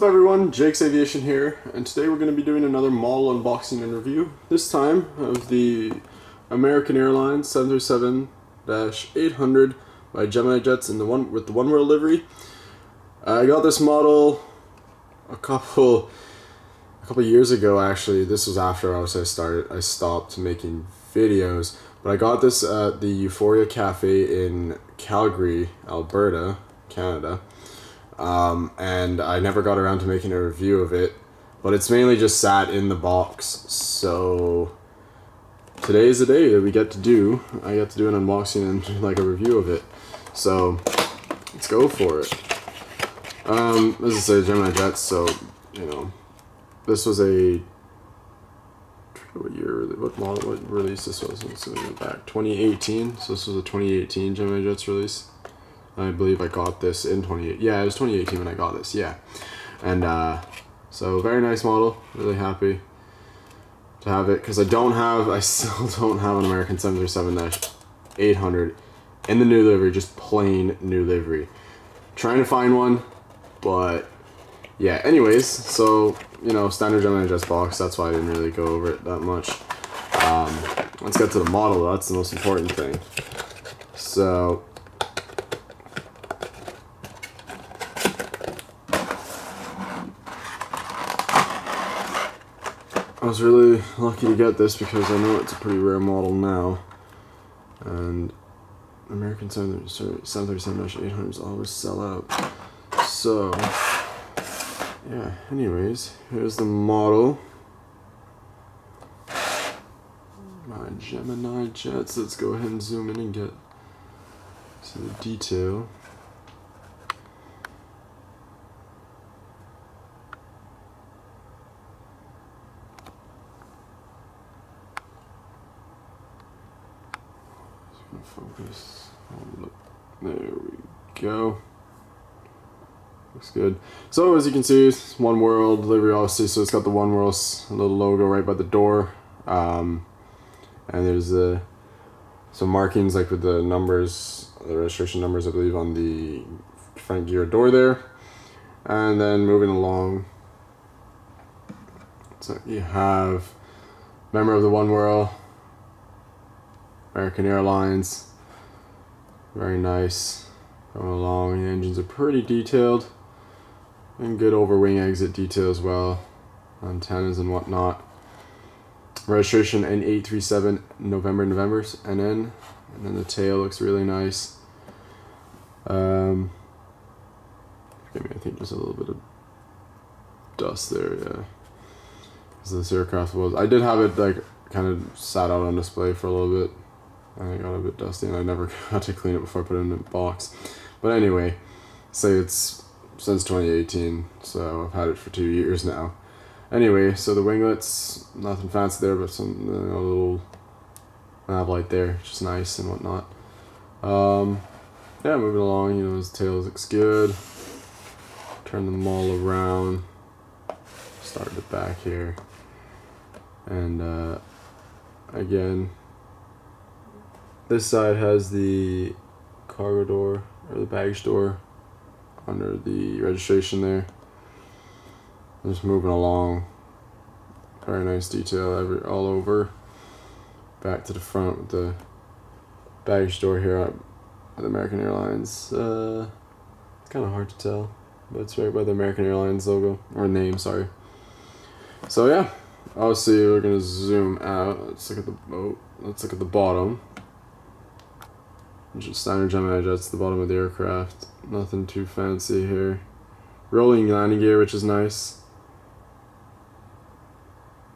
Hello everyone, Jake's Aviation here, and today we're going to be doing another model unboxing and review, this time of the American Airlines 737-800 by Gemini jets with the OneWorld livery. I got this model a couple years ago actually. This was after I stopped making videos, but I got this at the Euphoria Cafe in Calgary, Alberta, Canada. And I never got around to making a review of it, but it's mainly just sat in the box, so today is the day that I get to do an unboxing and like a review of it, so let's go for it. As I say, Gemini jets, so you know, this was what release this was? Let's go back, 2018, so this was a 2018 Gemini jets release. I believe I got this in 2018. Yeah, it was 2018 when I got this. Yeah, and so very nice model. Really happy to have it because I still don't have an American 737-800 in the new livery, just plain new livery. Trying to find one, but yeah. Anyways, so you know, standard Gemini jets box. That's why I didn't really go over it that much. Let's get to the model. That's the most important thing. So. I was really lucky to get this because I know it's a pretty rare model now, and American 737-800s always sell out. So, yeah, anyways, here's the model. My Gemini jets. Let's go ahead and zoom in and get to the detail. Focus. There we go. Looks good. So as you can see, it's OneWorld livery, obviously. So it's got the OneWorld little logo right by the door, and there's some markings like with the numbers, the registration numbers, I believe, on the front gear door there. And then moving along, so you have member of the OneWorld, American Airlines. Very nice. Going along, the engines are pretty detailed, and good over wing exit detail as well, antennas and whatnot. Registration N837 November's NN, and then the tail looks really nice. Forgive me, I think there's a little bit of dust there, yeah. So this aircraft I did have it like kind of sat out on display for a little bit. I got a bit dusty and I never got to clean it before I put it in the box. But anyway, say it's since 2018, so I've had it for 2 years now. Anyway, so the winglets, nothing fancy there, but some little nav light there, just nice and whatnot. Yeah, moving along, you know, his tail looks good. Turn them all around. Start at the back here. And again, this side has the cargo door, or the baggage door, under the registration there. Just moving along. Very nice detail all over. Back to the front with the baggage door here at the American Airlines. It's kind of hard to tell, but it's right by the American Airlines logo, or name, sorry. So yeah, obviously we're going to zoom out. Let's look at the bottom. Just standard Gemini jets at the bottom of the aircraft. Nothing too fancy here. Rolling landing gear, which is nice.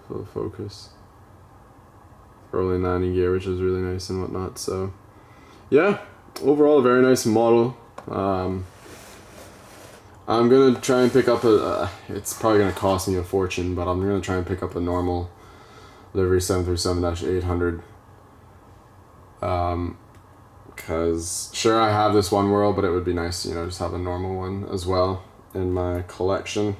Full focus. Rolling landing gear, which is really nice and whatnot. So, yeah, overall a very nice model. I'm gonna try and pick up it's probably gonna cost me a fortune, but I'm gonna try and pick up a normal livery 737-800. Because sure, I have this OneWorld, but it would be nice, you know, just have a normal one as well in my collection.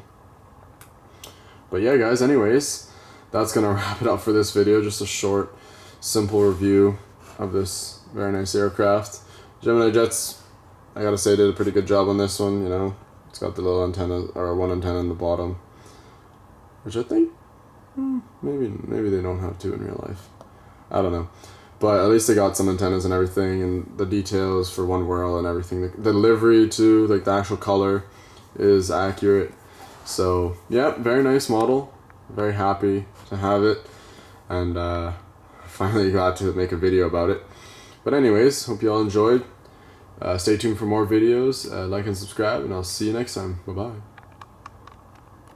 But yeah, guys, anyways, that's gonna wrap it up for this video. Just a short, simple review of this very nice aircraft. Gemini jets, I gotta say, did a pretty good job on this one. You know, It's got the little antenna, or one antenna in the bottom, which I think maybe they don't have two in real life. I don't know, but at least they got some antennas and everything, and the details for OneWorld and everything. The livery too, like the actual color, is accurate. So yeah, very nice model. Very happy to have it, and finally got to make a video about it. But anyways, hope you all enjoyed. Stay tuned for more videos. Like and subscribe, and I'll see you next time. Bye bye.